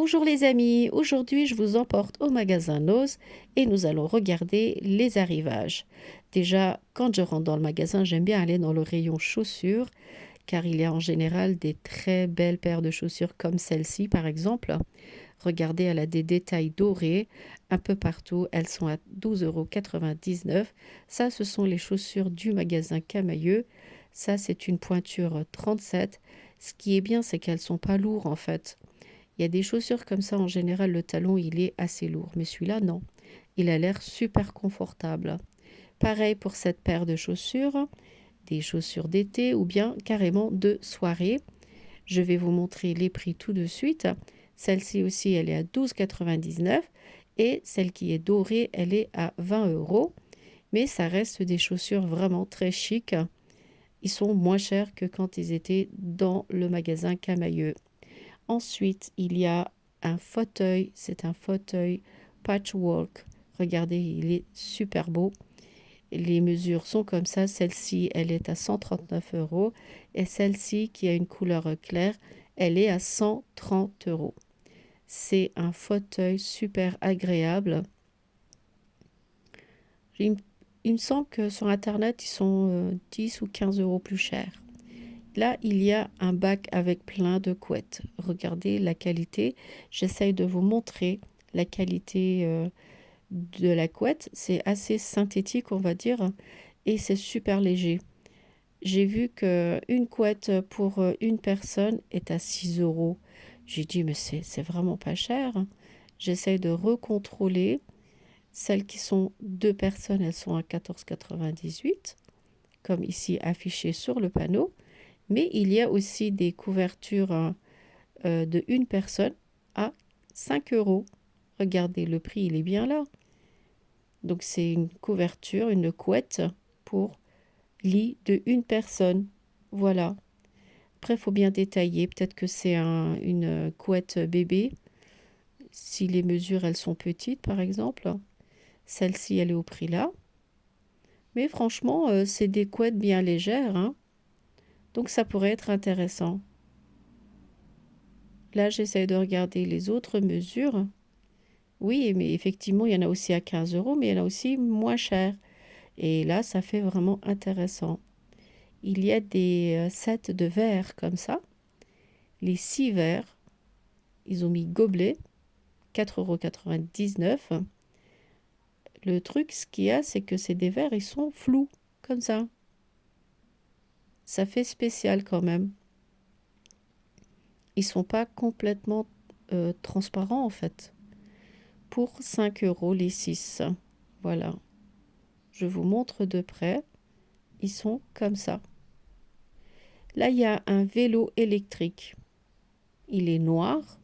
Bonjour les amis, aujourd'hui je vous emporte au magasin Nose et nous allons regarder les arrivages. Déjà, quand je rentre dans le magasin, j'aime bien aller dans le rayon chaussures car il y a en général des très belles paires de chaussures comme celle-ci par exemple. Regardez, elle a des détails dorés un peu partout, elles sont à 12,99 €. Ça, ce sont les chaussures du magasin Camailleux. Ça, c'est une pointure 37. Ce qui est bien, c'est qu'elles sont pas lourdes en fait. Il y a des chaussures comme ça, en général, le talon, il est assez lourd. Mais celui-là, non. Il a l'air super confortable. Pareil pour cette paire de chaussures, des chaussures d'été ou bien carrément de soirée. Je vais vous montrer les prix tout de suite. Celle-ci aussi, elle est à 12,99 € et celle qui est dorée, elle est à 20 €. Mais ça reste des chaussures vraiment très chic. Ils sont moins chers que quand ils étaient dans le magasin Camailleux. Ensuite, il y a un fauteuil, c'est un fauteuil patchwork. Regardez, il est super beau. Les mesures sont comme ça. Celle-ci, elle est à 139 € et celle-ci, qui a une couleur claire, elle est à 130 €. C'est un fauteuil super agréable. Il, il me semble que sur Internet, ils sont 10 ou 15 € plus chers. Là, il y a un bac avec plein de couettes. Regardez la qualité. J'essaye de vous montrer la qualité de la couette. C'est assez synthétique, on va dire, et c'est super léger. J'ai vu qu'une couette pour une personne est à 6 €. J'ai dit, mais c'est vraiment pas cher. J'essaye de recontrôler. Celles qui sont deux personnes, elles sont à 14,98 €, comme ici affiché sur le panneau. Mais il y a aussi des couvertures de une personne à 5 €. Regardez, le prix, il est bien là. Donc c'est une couverture, une couette pour lit de une personne. Voilà. Après, il faut bien détailler. Peut-être que c'est une couette bébé. Si les mesures, elles sont petites, par exemple. Celle-ci, elle est au prix là. Mais franchement, c'est des couettes bien légères, hein. Donc ça pourrait être intéressant. Là, j'essaie de regarder les autres mesures. Oui, mais effectivement, il y en a aussi à 15 €, mais il y en a aussi moins cher. Et là, ça fait vraiment intéressant. Il y a des sets de verres comme ça. Les 6 verres, ils ont mis gobelet, 4,99 €. Le truc, ce qu'il y a, c'est que c'est des verres, ils sont flous, comme ça. Ça fait spécial quand même. Ils sont pas complètement transparents en fait. Pour 5 € les 6. Voilà. Je vous montre de près. Ils sont comme ça. Là, il y a un vélo électrique. Il est noir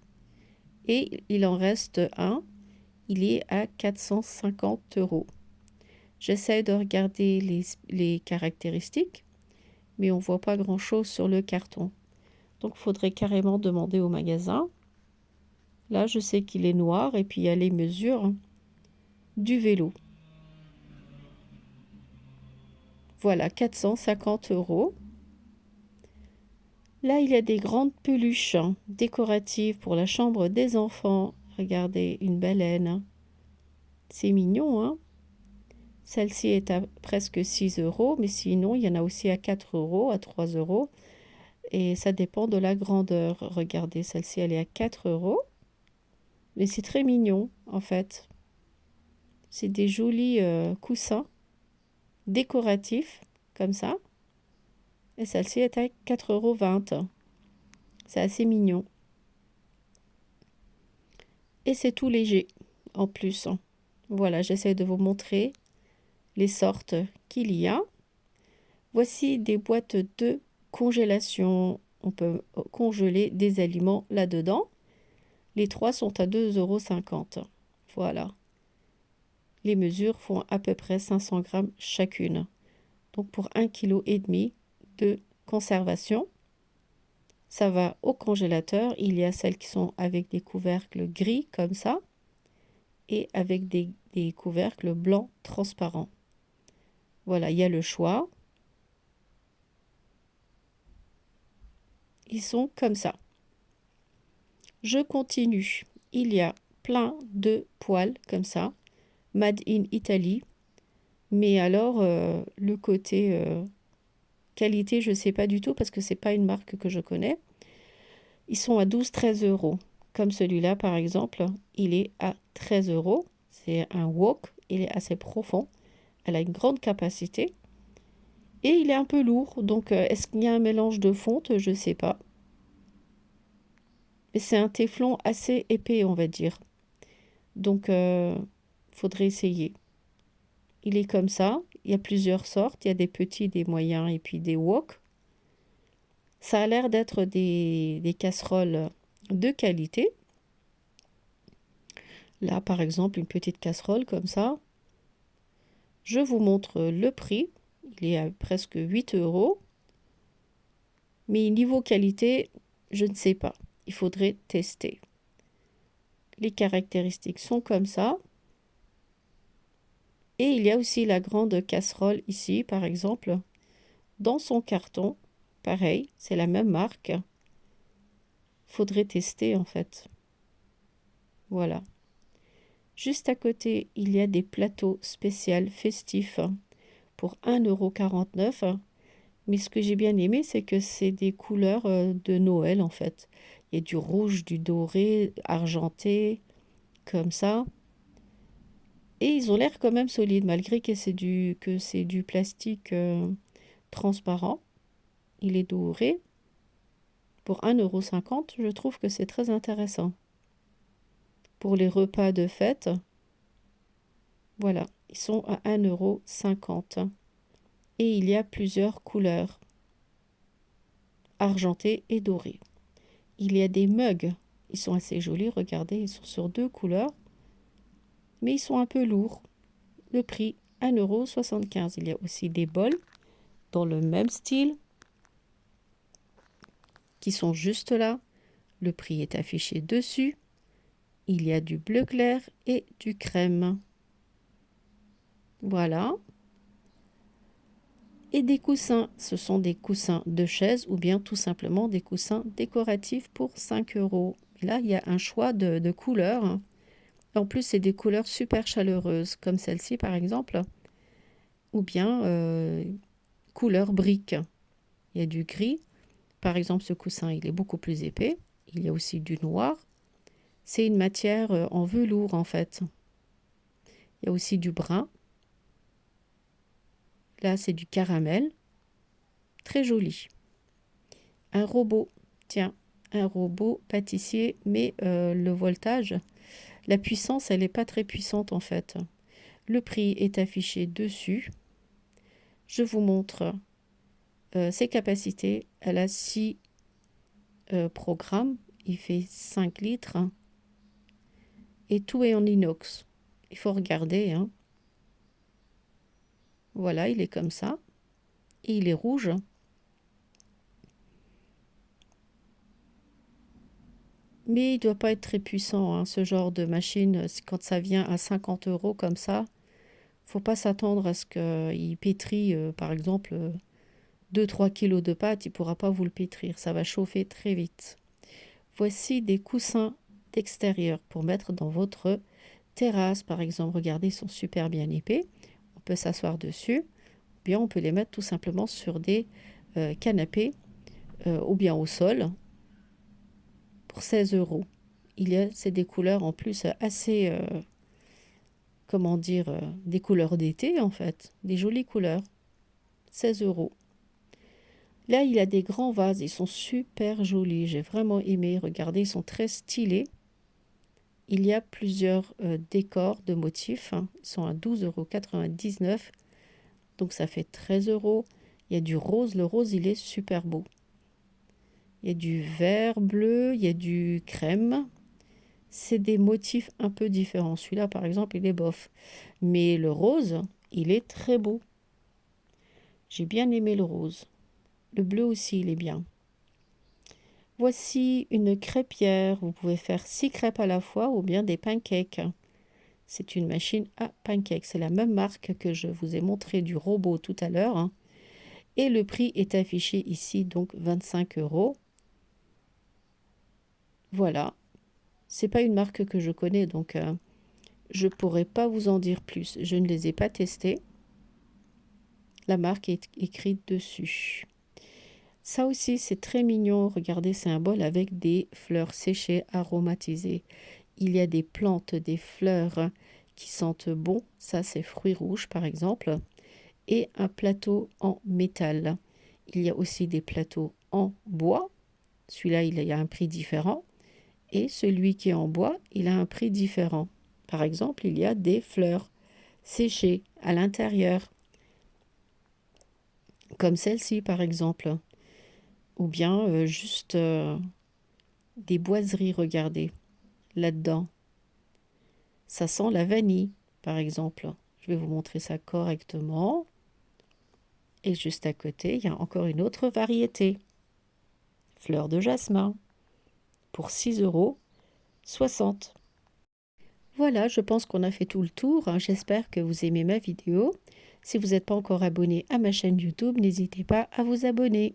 et il en reste un. Il est à 450 €. J'essaie de regarder les caractéristiques, mais on ne voit pas grand-chose sur le carton. Donc, il faudrait carrément demander au magasin. Là, je sais qu'il est noir et puis il y a les mesures du vélo. Voilà, 450 €. Là, il y a des grandes peluches décoratives pour la chambre des enfants. Regardez, une baleine. C'est mignon, hein? Celle-ci est à presque 6 €, mais sinon, il y en a aussi à 4 €, à 3 €. Et ça dépend de la grandeur. Regardez, celle-ci, elle est à 4 €. Mais c'est très mignon, en fait. C'est des jolis coussins décoratifs, comme ça. Et celle-ci est à 4,20 €. C'est assez mignon. Et c'est tout léger, en plus. Voilà, j'essaie de vous montrer les sortes qu'il y a. Voici des boîtes de congélation. On peut congeler des aliments là-dedans. Les trois sont à 2,50 €. Voilà. Les mesures font à peu près 500 grammes chacune. Donc pour 1,5 kg de conservation, ça va au congélateur. Il y a celles qui sont avec des couvercles gris comme ça et avec des couvercles blancs transparents. Voilà, il y a le choix. Ils sont comme ça. Je continue. Il y a plein de poils comme ça, Made in Italy. Mais alors, le côté qualité, je ne sais pas du tout parce que c'est pas une marque que je connais. Ils sont à 12-13 euros. Comme celui-là, par exemple, il est à 13 euros. C'est un wok, il est assez profond. Elle a une grande capacité. Et il est un peu lourd. Donc, est-ce qu'il y a un mélange de fonte? Je ne sais pas. Mais c'est un téflon assez épais, on va dire. Donc, faudrait essayer. Il est comme ça. Il y a plusieurs sortes. Il y a des petits, des moyens et puis des wok. Ça a l'air d'être des casseroles de qualité. Là, par exemple, une petite casserole comme ça. Je vous montre le prix. Il est à presque 8 euros. Mais niveau qualité, je ne sais pas. Il faudrait tester. Les caractéristiques sont comme ça. Et il y a aussi la grande casserole ici, par exemple. Dans son carton, pareil, c'est la même marque. Faudrait tester en fait. Voilà. Juste à côté, il y a des plateaux spéciaux festifs pour 1,49 €. Mais ce que j'ai bien aimé, c'est que c'est des couleurs de Noël en fait. Il y a du rouge, du doré, argenté, comme ça. Et ils ont l'air quand même solides, malgré que c'est du plastique transparent. Il est doré. Pour 1,50 €, je trouve que c'est très intéressant. Pour les repas de fête, voilà, ils sont à 1,50 €. Et il y a plusieurs couleurs, argentées et dorées. Il y a des mugs, ils sont assez jolis, regardez, ils sont sur 2 couleurs, mais ils sont un peu lourds. Le prix, 1,75 €. Il y a aussi des bols dans le même style, qui sont juste là. Le prix est affiché dessus. Il y a du bleu clair et du crème. Voilà. Et des coussins, ce sont des coussins de chaise ou bien tout simplement des coussins décoratifs pour 5 euros. Et là, il y a un choix de couleurs. En plus, c'est des couleurs super chaleureuses, comme celle-ci par exemple, ou bien couleur brique. Il y a du gris. Par exemple, ce coussin, il est beaucoup plus épais. Il y a aussi du noir. C'est une matière en velours en fait. Il y a aussi du brun. Là, c'est du caramel. Très joli. Un robot. Tiens, un robot pâtissier, mais le voltage, la puissance, elle n'est pas très puissante en fait. Le prix est affiché dessus. Je vous montre ses capacités. Elle a 6 programmes. Il fait 5 litres. Et tout est en inox. Il faut regarder, hein. Voilà, il est comme ça. Et il est rouge. Mais il ne doit pas être très puissant, hein, ce genre de machine. Quand ça vient à 50 euros comme ça, faut pas s'attendre à ce qu'il pétrit, par exemple, 2-3 kilos de pâte. Il ne pourra pas vous le pétrir. Ça va chauffer très vite. Voici des coussins d'extérieur pour mettre dans votre terrasse, par exemple. Regardez, ils sont super bien épais. On peut s'asseoir dessus. Ou bien on peut les mettre tout simplement sur des canapés ou bien au sol pour 16 euros. C'est des couleurs en plus assez, comment dire, des couleurs d'été en fait, des jolies couleurs. 16 euros. Là, il a des grands vases, ils sont super jolis, j'ai vraiment aimé. Regardez, ils sont très stylés. Il y a plusieurs décors de motifs, hein. Ils sont à 12,99 €, donc ça fait 13 euros. Il y a du rose, le rose, il est super beau. Il y a du vert bleu, il y a du crème. C'est des motifs un peu différents. Celui-là, par exemple, il est bof. Mais le rose, il est très beau. J'ai bien aimé le rose. Le bleu aussi, il est bien. Voici une crêpière. Vous pouvez faire 6 crêpes à la fois ou bien des pancakes. C'est une machine à pancakes. C'est la même marque que je vous ai montré du robot tout à l'heure, hein. Et le prix est affiché ici, donc 25 euros. Voilà. C'est pas une marque que je connais, donc je pourrais pas vous en dire plus. Je ne les ai pas testés. La marque est écrite dessus. Ça aussi, c'est très mignon. Regardez, c'est un bol avec des fleurs séchées aromatisées. Il y a des plantes, des fleurs qui sentent bon. Ça, c'est fruits rouges, par exemple. Et un plateau en métal. Il y a aussi des plateaux en bois. Celui-là, il y a un prix différent. Et celui qui est en bois, il a un prix différent. Par exemple, il y a des fleurs séchées à l'intérieur, comme celle-ci, par exemple. Ou bien juste des boiseries, regardez, là-dedans. Ça sent la vanille, par exemple. Je vais vous montrer ça correctement. Et juste à côté, il y a encore une autre variété. Fleur de jasmin, pour 6,60 €. Voilà, je pense qu'on a fait tout le tour, hein. J'espère que vous aimez ma vidéo. Si vous n'êtes pas encore abonné à ma chaîne YouTube, n'hésitez pas à vous abonner.